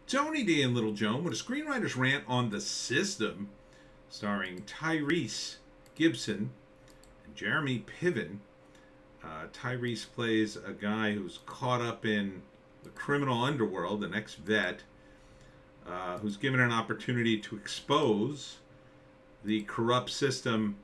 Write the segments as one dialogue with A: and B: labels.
A: Tony D and Little Joan with a screenwriter's rant on the system, starring Tyrese, Gibson, and Jeremy Piven. Tyrese plays a guy who's caught up in the criminal underworld, an ex-vet, who's given an opportunity to expose the corrupt system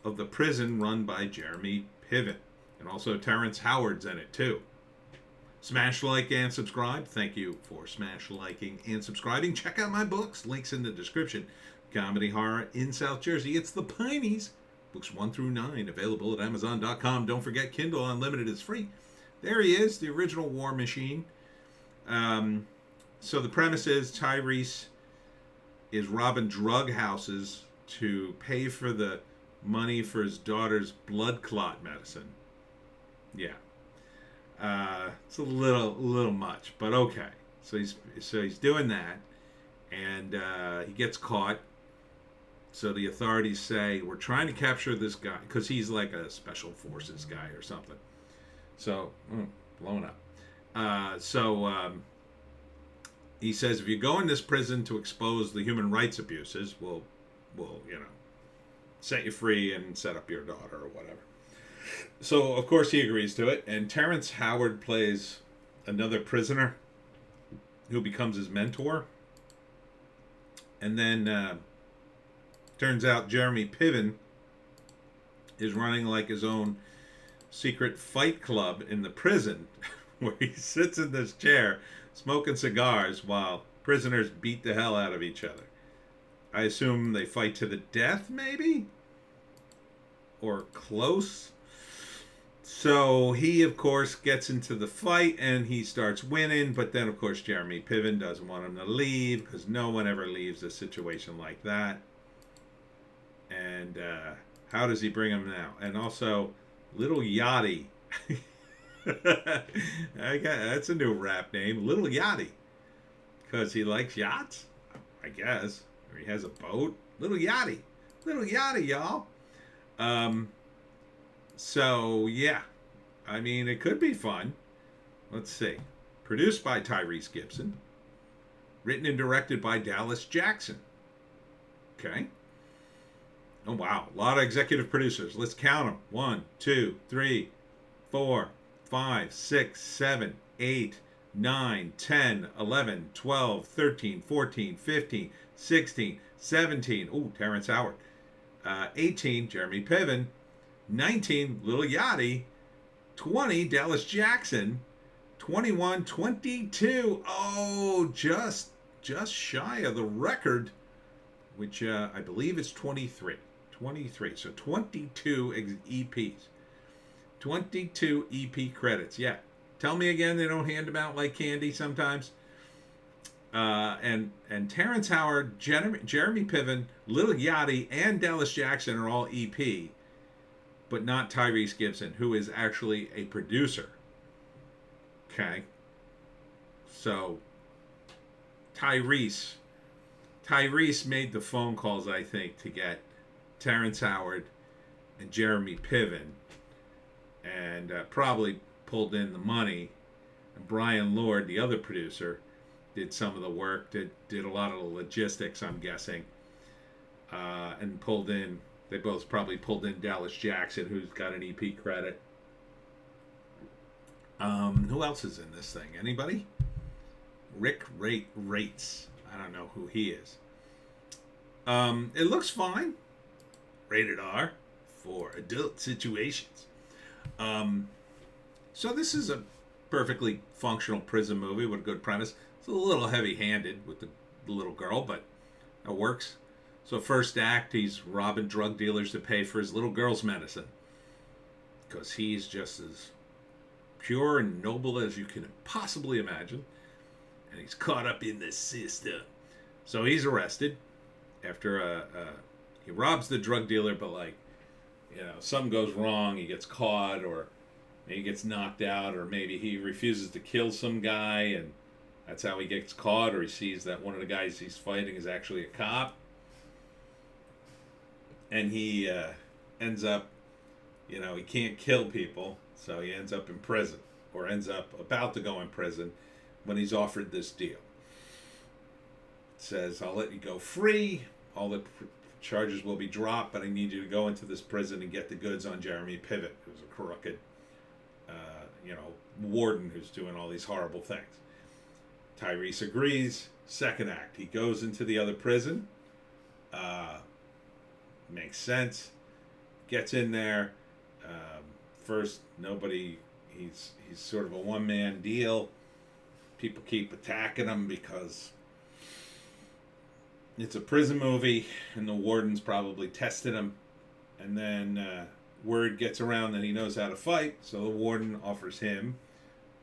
A: of the prison run by Jeremy Piven. And also Terrence Howard's in it too. Smash like and subscribe. Thank you for smash liking and subscribing. Check out my books. Links in the description. Comedy horror in South Jersey. It's the Pineys. Books 1 through 9 available at Amazon.com. Don't forget Kindle Unlimited is free. There he is, the original War Machine. So the premise is Tyrese is robbing drug houses to pay for the money for his daughter's blood clot medicine. Yeah. It's a little much, but okay. So he's doing that, and he gets caught. So the authorities say, we're trying to capture this guy, because he's like a special forces guy or something. So, blown up. He says, if you go in this prison to expose the human rights abuses, we'll set you free and set up your daughter or whatever. So, of course, he agrees to it. And Terrence Howard plays another prisoner who becomes his mentor. And then turns out Jeremy Piven is running like his own secret fight club in the prison where he sits in this chair smoking cigars while prisoners beat the hell out of each other. I assume they fight to the death, maybe? Or close? So he, of course, gets into the fight and he starts winning. But then, of course, Jeremy Piven doesn't want him to leave because no one ever leaves a situation like that. And how does he bring him now? And also, Little Yachty. That's a new rap name, Little Yachty. Because he likes yachts, I guess. Or he has a boat. Little Yachty. Little Yachty, y'all. So, yeah. I mean, it could be fun. Let's see. Produced by Tyrese Gibson. Written and directed by Dallas Jackson. Okay. Oh, wow. A lot of executive producers. Let's count them. 1, 2, 3, 4, 5, 6, 7, 8, 9, 10, 11, 12, 13, 14, 15, 16, 17. Ooh, Terrence Howard. 18, Jeremy Piven. 19, Little Yachty. 20, Dallas Jackson. 21, 22. Oh, just shy of the record, which I believe is 23. 23. So 22 EPs. 22 EP credits. Yeah. Tell me again they don't hand them out like candy sometimes. And Terrence Howard, Jeremy Piven, Little Yachty, and Dallas Jackson are all EP, but not Tyrese Gibson, who is actually a producer. Okay. So Tyrese made the phone calls, I think, to get Terrence Howard and Jeremy Piven, and probably pulled in the money. And Brian Lord, the other producer, did some of the work, did a lot of the logistics, I'm guessing, and pulled in. They both probably pulled in Dallas Jackson, who's got an EP credit. Who else is in this thing? Anybody? Rick Rates. I don't know who he is. It looks fine. Rated R for adult situations. So this is a perfectly functional prison movie with a good premise. It's a little heavy-handed with the little girl, but it works. So first act, he's robbing drug dealers to pay for his little girl's medicine, because he's just as pure and noble as you can possibly imagine. And he's caught up in the system. So he's arrested after he robs the drug dealer, but something goes wrong. He gets caught, or maybe he gets knocked out, or maybe he refuses to kill some guy, and that's how he gets caught, or he sees that one of the guys he's fighting is actually a cop. And he ends up, he can't kill people, so he ends up in prison, or ends up about to go in prison when he's offered this deal. says, I'll let you go free. All the charges will be dropped, but I need you to go into this prison and get the goods on Jeremy Piven, who's a crooked, warden who's doing all these horrible things. Tyrese agrees. Second act, he goes into the other prison. Makes sense. Gets in there. First, nobody. He's sort of a one-man deal. People keep attacking him because it's a prison movie, and the warden's probably tested him. And then word gets around that he knows how to fight, so the warden offers him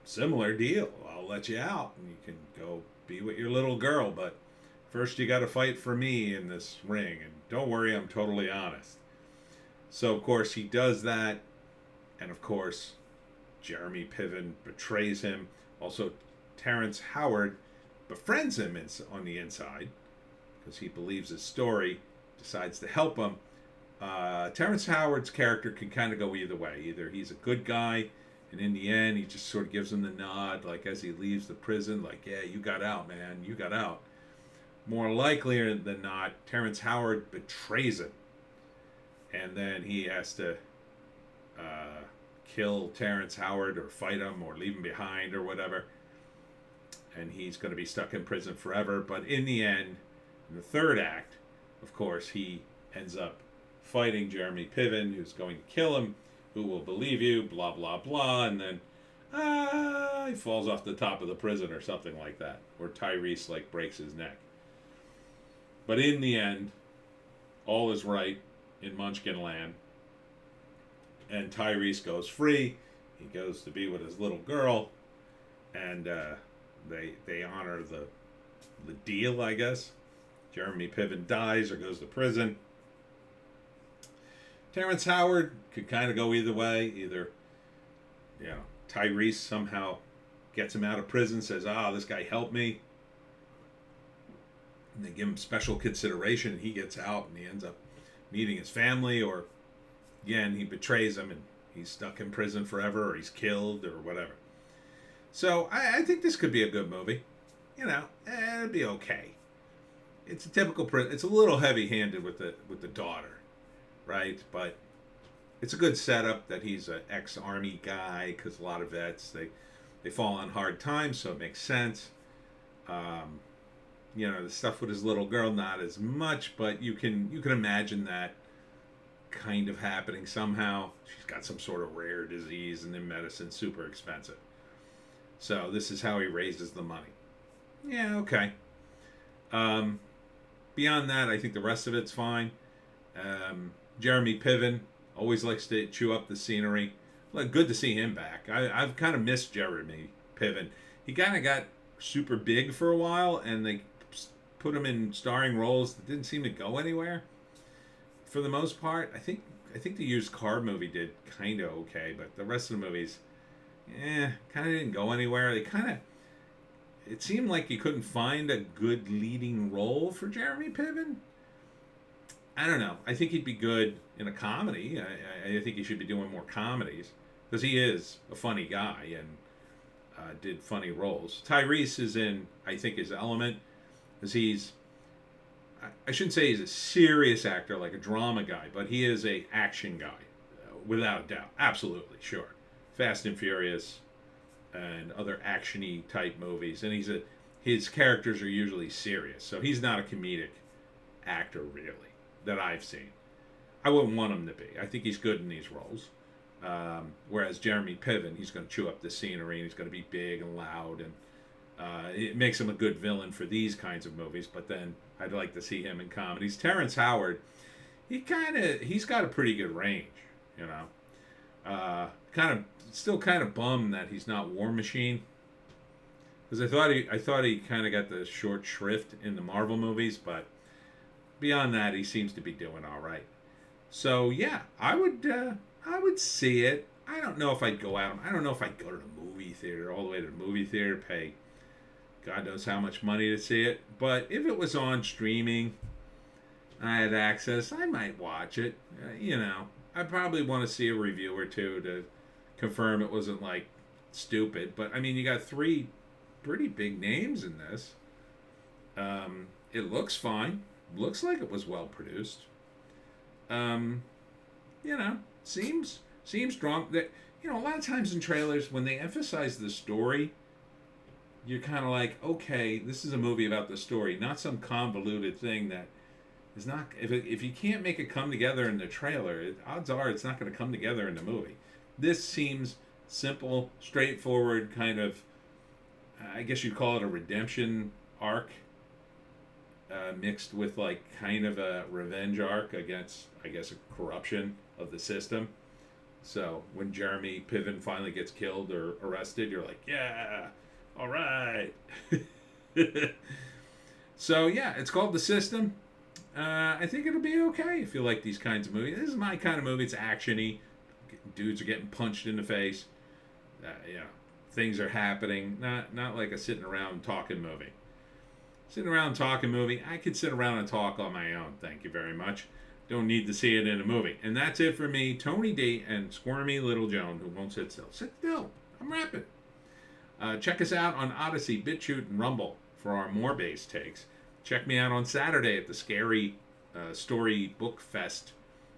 A: similar deal. I'll let you out, and you can go be with your little girl, but first you got to fight for me in this ring, and don't worry, I'm totally honest. So, of course, he does that, and of course, Jeremy Piven betrays him. Also, Terrence Howard befriends him on the inside because he believes his story, decides to help him. Terrence Howard's character can kind of go either way. Either he's a good guy, and in the end, he just sort of gives him the nod, like as he leaves the prison, like, yeah, you got out, man, you got out. More likely than not, Terrence Howard betrays him. And then he has to kill Terrence Howard or fight him or leave him behind or whatever. And he's going to be stuck in prison forever. But in the end, in the third act, of course, he ends up fighting Jeremy Piven, who's going to kill him, who will believe you, blah, blah, blah. And then he falls off the top of the prison or something like that. Or Tyrese, breaks his neck. But in the end, all is right in Munchkin Land. And Tyrese goes free. He goes to be with his little girl. And they honor the deal, I guess. Jeremy Piven dies or goes to prison. Terrence Howard could kind of go either way. Either, Tyrese somehow gets him out of prison, says, this guy helped me. And they give him special consideration, and he gets out, and he ends up meeting his family, or, again, he betrays him, and he's stuck in prison forever, or he's killed, or whatever. So, I think this could be a good movie. It'd be okay. It's a typical it's a little heavy-handed with the daughter, right? But it's a good setup that he's an ex-army guy, because a lot of vets, they fall on hard times, so it makes sense. The stuff with his little girl, not as much, but you can imagine that kind of happening somehow. She's got some sort of rare disease, and then medicine's super expensive. So this is how he raises the money. Yeah, okay. Beyond that, I think the rest of it's fine. Jeremy Piven always likes to chew up the scenery. Good to see him back. I've kind of missed Jeremy Piven. He kind of got super big for a while, and they put him in starring roles that didn't seem to go anywhere. For the most part, I think the Used Car movie did kind of okay, but the rest of the movies, kind of didn't go anywhere. It seemed like you couldn't find a good leading role for Jeremy Piven. I don't know. I think he'd be good in a comedy. I think he should be doing more comedies, because he is a funny guy and did funny roles. Tyrese is in, I think, his element, because I shouldn't say he's a serious actor, like a drama guy, but he is a action guy, without a doubt. Absolutely, sure. Fast and Furious and other action-y type movies, and his characters are usually serious, so he's not a comedic actor, really, that I've seen. I wouldn't want him to be. I think he's good in these roles. Whereas Jeremy Piven, he's going to chew up the scenery, and he's going to be big and loud, and it makes him a good villain for these kinds of movies. But then I'd like to see him in comedies. Terrence Howard, he's got a pretty good range, Still kind of bummed that he's not War Machine, because I thought he kind of got the short shrift in the Marvel movies, but beyond that, he seems to be doing all right. So yeah, I would see it. I don't know if I'd go out. I don't know if I'd go to the movie theater, all the way to the movie theater, pay God knows how much money to see it. But if it was on streaming, I had access, I might watch it. I probably want to see a review or two to confirm it wasn't stupid. But I mean, you got 3 pretty big names in this. It looks fine. Looks like it was well produced. Um, you know, seems strong. That a lot of times in trailers when they emphasize the story, you're kind of like, okay, this is a movie about the story, not some convoluted thing that is not. If you can't make it come together in the trailer, odds are it's not going to come together in the movie. This seems simple, straightforward, kind of. I guess you'd call it a redemption arc, mixed with like kind of a revenge arc against, I guess, a corruption of the system. So when Jeremy Piven finally gets killed or arrested, you're like, yeah, all right. So yeah, it's called The System. I think it'll be okay if you like these kinds of movies. This is my kind of movie. It's actiony. Dudes are getting punched in the face. Things are happening. Not like a sitting around talking movie. Sitting around talking movie, I could sit around and talk on my own. Thank you very much. Don't need to see it in a movie. And that's it for me, Tony D, and Squirmy Little Joan, who won't sit still. Sit still. I'm rapping. Check us out on Odysee, Bitchute, and Rumble for our more bass takes. Check me out on Saturday at the Scary Story Book Fest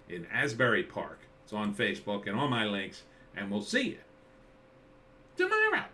A: in Asbury Park. It's on Facebook and all my links. And we'll see you tomorrow.